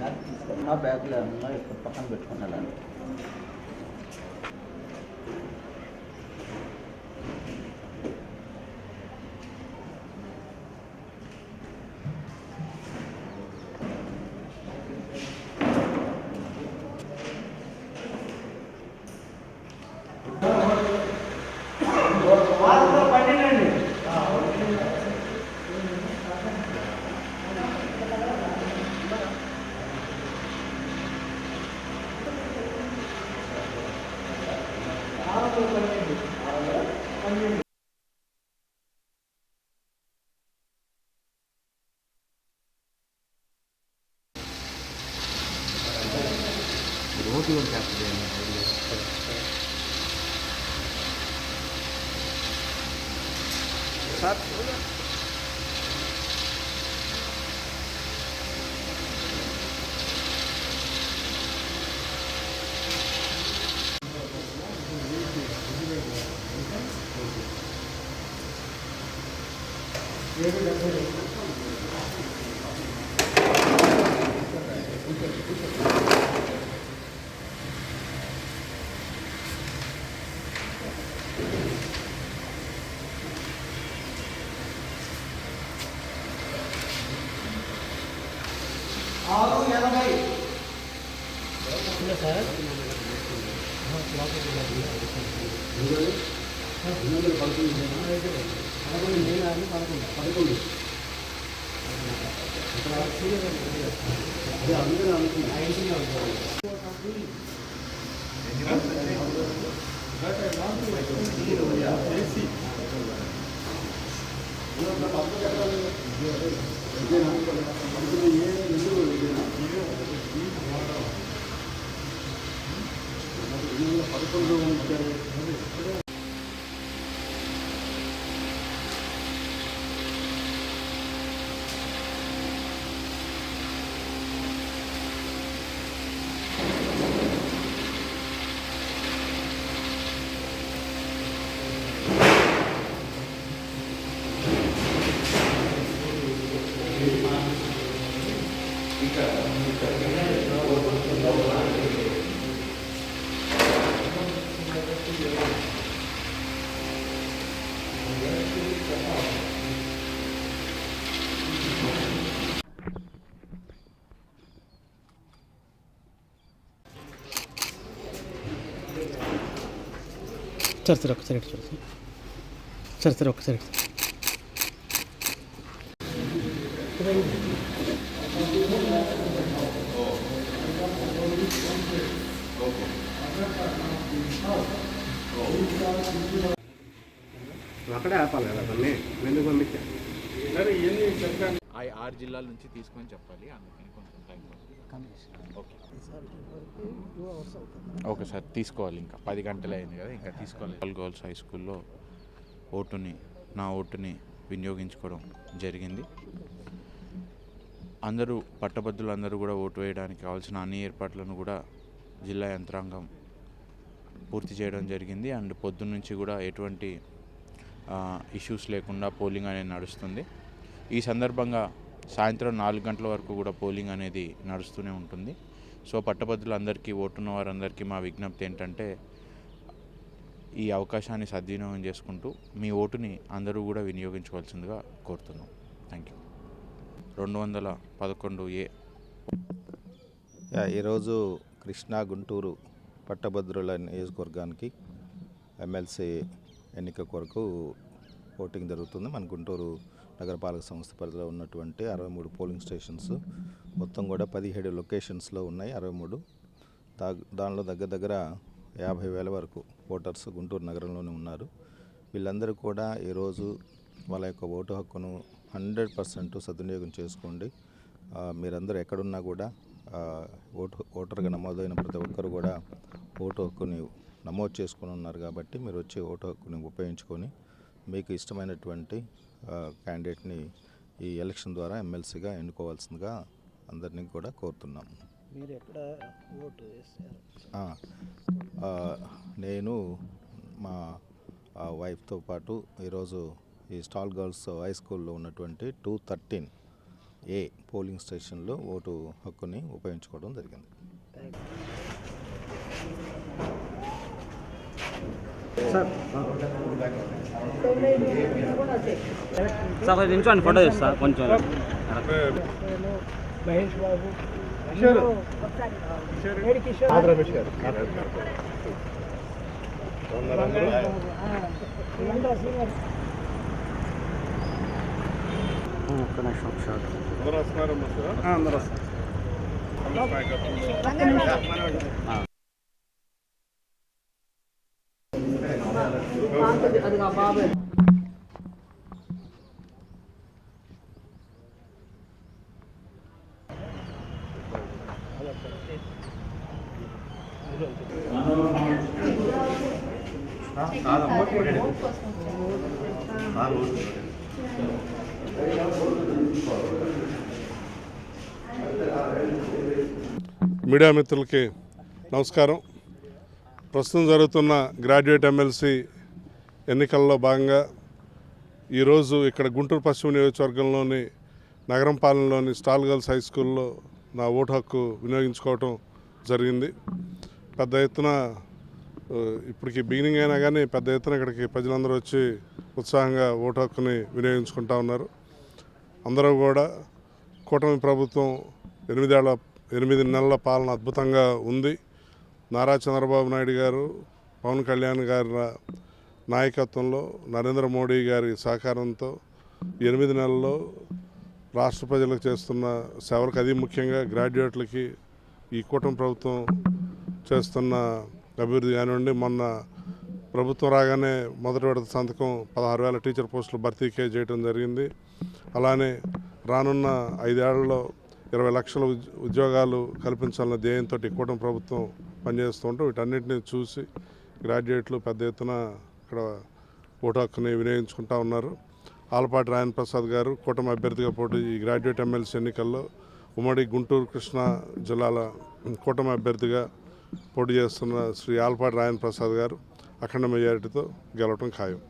అది తీసుకొని నా బ్యాగ్లో ఏమన్నా ఇక్కడ పక్కన పెట్టుకుని వెళ్ళాలి. रोटी और क्या साथ सर ఒకసారి చూడండి సర్ ఒకసారి అక్కడే ఆపాలి కదా అన్నీ ఎందుకు పంపించా సరే ఇవన్నీ చెప్పాను 6 జిల్లాల నుంచి తీసుకొని చెప్పాలి, అందుకని కొంచెం టైం ఓకే సార్ తీసుకోవాలి. ఇంకా 10 గంటలే అయింది కదా, ఇంకా తీసుకోవాలి. గర్ల్స్ హై స్కూల్లో నా ఓటుని వినియోగించుకోవడం జరిగింది. అందరూ పట్టభద్రులందరూ కూడా ఓటు వేయడానికి కావాల్సిన అన్ని ఏర్పాట్లను కూడా జిల్లా యంత్రాంగం పూర్తి చేయడం జరిగింది. అండ్ పొద్దున్న నుంచి కూడా ఎటువంటి ఇష్యూస్ లేకుండా పోలింగ్ అనేది నడుస్తుంది. ఈ సందర్భంగా సాయంత్రం 4 గంటల వరకు కూడా పోలింగ్ అనేది నడుస్తూనే ఉంటుంది. సో పట్టభద్రులందరికీ, ఓటున్న వారందరికీ మా విజ్ఞప్తి ఏంటంటే ఈ అవకాశాన్ని సద్వినియోగం చేసుకుంటూ మీ ఓటుని అందరూ కూడా వినియోగించుకోవాల్సిందిగా కోరుతున్నాం. Thank you. 211A. ఈరోజు కృష్ణా గుంటూరు పట్టభద్రుల నియోజకవర్గానికి ఎమ్మెల్సీ ఎన్నిక కొరకు ఓటింగ్ జరుగుతుంది. మన గుంటూరు నగరపాలక సంస్థ పరిధిలో ఉన్నటువంటి 63 పోలింగ్ స్టేషన్స్ మొత్తం కూడా 17 లొకేషన్స్లో ఉన్నాయి. 63 దానిలో దగ్గర 50,000 వరకు ఓటర్స్ గుంటూరు నగరంలోనే ఉన్నారు. వీళ్ళందరూ కూడా ఈరోజు వాళ్ళ యొక్క ఓటు హక్కును 100% సద్వినియోగం చేసుకోండి. మీరందరూ ఎక్కడున్నా కూడా ఓటర్గా నమోదైన ప్రతి ఒక్కరు కూడా ఓటు హక్కుని నమోదు చేసుకుని ఉన్నారు కాబట్టి మీరు వచ్చి ఓటు హక్కుని ఉపయోగించుకొని మీకు ఇష్టమైనటువంటి క్యాండిడేట్ని ఈ ఎలక్షన్ ద్వారా ఎమ్మెల్సీగా ఎన్నుకోవాల్సిందిగా అందరినీ కూడా కోరుతున్నాము. మీరు ఎక్కడ ఓటు వేశారు? నేను మా వైఫ్తో పాటు ఈరోజు ఈ స్టాల్ గర్ల్స్ హై స్కూల్లో ఉన్నటువంటి 213 ఏ పోలింగ్ స్టేషన్లో ఓటు హక్కుని ఉపయోగించుకోవడం జరిగింది. సార్ కొంచెం నించోండి, ఫోటో తీస్తా కొంచెం. మహేష్ బాబు ఒక్క నిమిషం ఒకసారి. అందరూ వస్తున్నారమ్మా సార్? అందరూ వస్తారు. మీడియా మిత్రులకి నమస్కారం. ప్రస్తుతం జరుగుతున్న గ్రాడ్యుయేట్ ఎమ్మెల్సీ ఎన్నికల్లో భాగంగా ఈరోజు ఇక్కడ గుంటూరు పశ్చిమ నియోజకవర్గంలోని నగరంపాలెంలోని స్టాల్ గర్ల్స్ హై స్కూల్లో నా ఓటు హక్కు వినియోగించుకోవటం జరిగింది. పెద్ద ఎత్తున ఇప్పటికి బిగినింగ్ అయినా కానీ పెద్ద ఎత్తున ఇక్కడికి ప్రజలందరూ వచ్చి ఉత్సాహంగా ఓటు హక్కుని వినియోగించుకుంటా ఉన్నారు. అందరూ కూడా కూటమి ప్రభుత్వం 8 నెలల పాలన అద్భుతంగా ఉంది. నారా చంద్రబాబు నాయుడు గారు, పవన్ కళ్యాణ్ గారి నాయకత్వంలో, నరేంద్ర మోడీ గారి సహకారంతో 8 నెలల్లో రాష్ట్ర ప్రజలకు చేస్తున్న సేవలకు, అది ముఖ్యంగా గ్రాడ్యుయేట్లకి ఈ కూటమి ప్రభుత్వం చేస్తున్న అభివృద్ధి కానివ్వండి. మొన్న ప్రభుత్వం రాగానే మొదటి విడత సంతకం 16,000 టీచర్ పోస్టులు భర్తీకే చేయడం జరిగింది. అలానే రానున్న 5 ఏళ్లలో 20 లక్షల ఉద్యోగాలు కల్పించాలన్న ధ్యేయంతో కూటమి ప్రభుత్వం పనిచేస్తూ ఉంటాం. వీటన్నిటిని చూసి గ్రాడ్యుయేట్లు పెద్ద ఎత్తున ఇక్కడ ఓటు హక్కుని వినియోగించుకుంటా ఉన్నారు. ఆలపాటి రాయన్ ప్రసాద్ గారు కూటమి అభ్యర్థిగా పోటీ ఈ గ్రాడ్యుయేట్ ఎమ్మెల్సీ ఎన్నికల్లో ఉమ్మడి గుంటూరు కృష్ణా జిల్లాల కూటమి అభ్యర్థిగా పోటీ చేస్తున్న శ్రీ ఆలపాటి రాయన్ ప్రసాద్ గారు అఖండ మెజారిటీతో గెలవడం ఖాయం.